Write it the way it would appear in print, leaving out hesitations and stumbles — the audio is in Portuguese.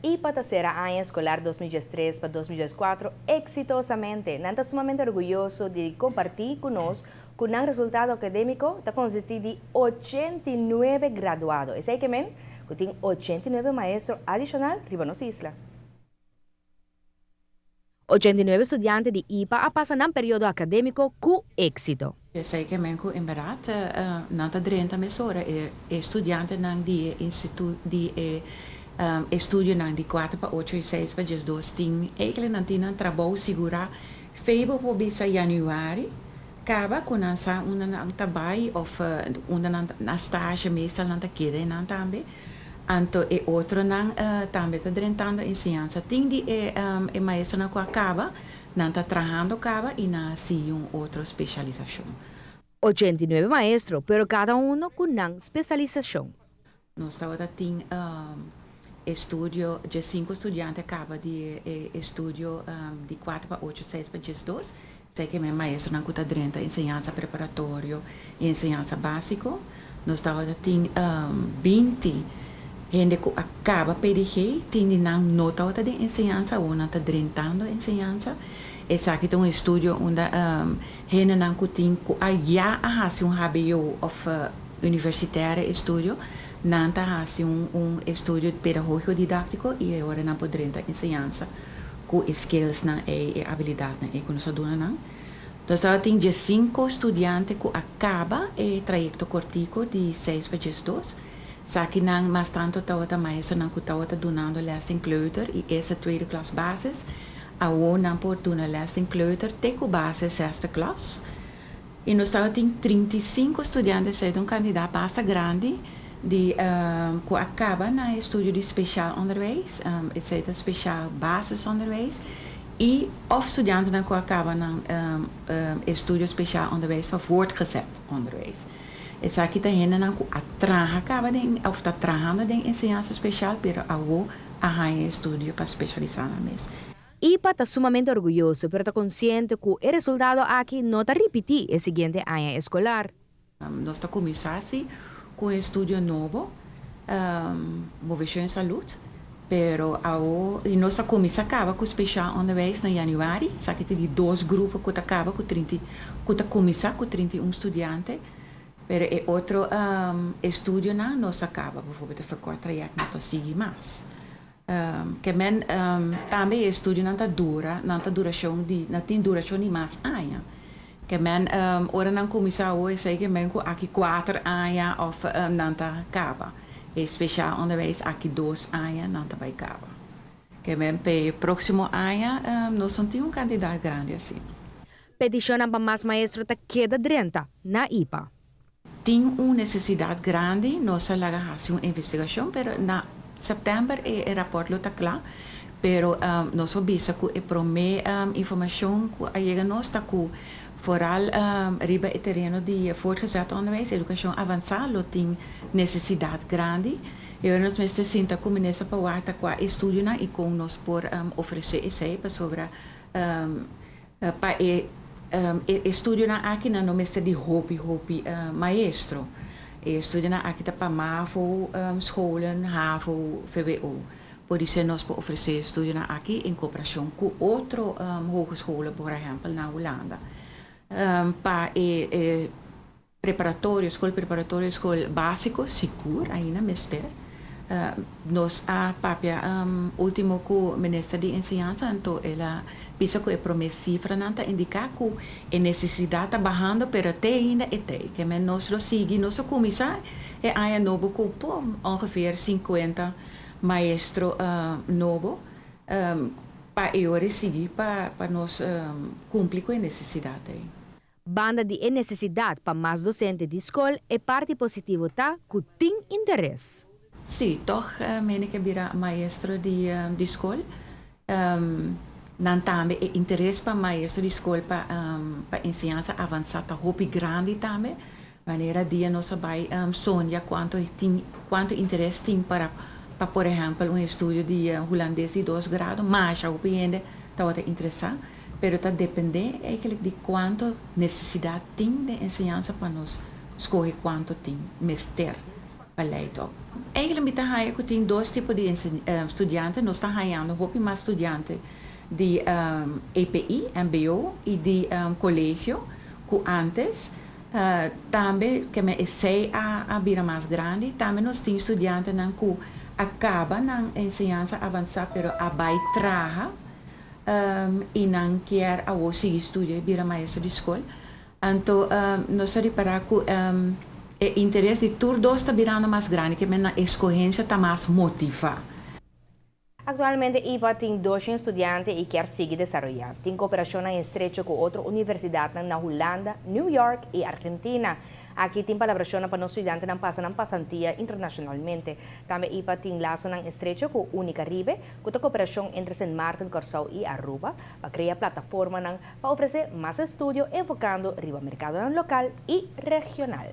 Y para tercera año escolar 2023 para 2024 exitosamente. Nanta sumamente orgulloso de compartir con nosotros con un resultado académico que consiste de 89 graduados. Es que men, que tiene 89 maestros adicional riba nos isla. 89 estudiantes de IPA pasan un periodo académico con éxito. Sei che menco in berat nanta 30 mesora e studente nang di instituto di studio nang di 4 pa 8 e 6 pa 2 ting eigenlijk nantina trabalho segura febo po bisa januari acaba con ansa una nang tabay of una na stage meestal nanta kide nang tambe anto e outro nang tambe ta drentando ensinanza ting di e maestro na ko acaba nanta trabajando acaba y na si un otro especialización. 89 maestros, pero cada uno con una especialización. Nós estava tem estudio de 5 estudiantes acaba de estudio de 4 para 8, 6 para 2. Sei que meu maestro na cuta 30 ensinança preparatório e ensinança básico. Nós estava tem 20 gente que acaba PDG, tem não nota outra de ensinança ou não está drentando ensinança. Esse aqui tem estúdio onde gente não tem que já há HBO of universitário estúdio, não há estúdio pedagógico didático e agora não podem ensinança com skills e habilidade que nós damos. Então, tem 5 estudantes que acaba o trajeto cortico de 6 para 2. Saki nang mas tanto tawata maestro nang kutawata donando les in kleuter e essa tweede klas basis. Awo nang por dona les in kleuter teco basis sexta klas. E nós tem 35 estudantes de um candidato passa grande de que acaba na estudo de especial onderwijs, etc. Speciaal basisonderwijs. E of estudanten dan que acaba na estudo speciaal onderwijs voor voortgezet onderwijs. Essa aqui está renda na atraha acaba de of está trabajando de enseñanza especial, pero awo a estudio para especializar na mes. IPA está sumamente orgulloso, pero está consciente que el resultado aquí no está repetir el siguiente año escolar. Nós está começando com estudio novo, movimento em saúde, pero awo e nós começa acaba com especial onderwijs na januari, sabe que tem 2 grupos que acaba com 30, que começa com 31 estudantes. Pero é outro estudo não nos acaba, bijvoorbeeld de verkort traject não sigue mais. Que men também estudo não tá duração de não tem duração de mais anos. Que men ora não começa hoje sei que men aqui 4 anos of não tá acaba. Especial onderwijs aqui 2 anos não tá vai acaba. Que men pe próximo ano nós não tem candidato grande assim. Peticiona para mais maestro ta queda drenta na IPA. Tem uma necessidade grande, nós vamos fazer uma investigação, mas na setembro o rapport está claro, mas nós vamos que a primeira informação que chega nós está que vooral riba o terreno de voortgezet onderwijs, educação avançada, tem necessidade grande. E nós mesmo sinta que o ministro para o com a estudo e com nós por oferecer isso sobre para estudio na aqui na nome de hopi maestro. Estudio na aqui para MAVO, scholen, HAVO, VWO. Por isso nós podemos oferecer estudio na aqui em cooperação com outro hogescholen, por exemplo, na Holanda. Para preparatório, escola básico, seguro, aí na Mester. Nós a papia último que o ministro de ensinança então ela pensa que é promessa não indicar que a necessidade está bajando, pero até ainda é que nós seguimos nosso começar é aí novo com ongeveer 50 maestro novo para eu seguir para nós cumprir com a necessidade. Banda de necessidade para mais docentes de escola é parte positiva tá que tem interesse. Sim, toch meen ik vira maestro de escola. Não também é interesse para maestro de escola para ensinança avançada, hopi grande também. Maneira dia nós vai sonhar quanto interesse tem para por exemplo estudo de holandês de 2 graus, mas a opinião está interessante, pero está depender eigenlijk de quanto necessidade tem de ensinança para nós escolher quanto tem mester. beleid op. Eigenlijk met de ik tem dois tipos de estudiantes. Nós estamos ganhando muito mais estudiantes de EPI, MBO e de colégio que antes. Também, que me sei a bira mais grande, também nós temos estudantes que acabam na ensinança avançada, pero a vai traga e não quer a você estudar bira maestro de escola. Então, nós reparar que o interesse de todos está virando mais grande, que a escolha está mais motivada. Actualmente, IPA tem 2 estudantes e quer seguir desarrollando. Tem cooperação em estrecho com outras universidades na Holanda, New York e Argentina. Aqui tem colaboração para os estudantes que passam pasantía internacionalmente. Também IPA tem laço em estrecho com Unicaribe, com a cooperação entre St. Martin, Corsau e Aruba, para criar plataforma para oferecer mais estudo enfocando o mercado local e regional.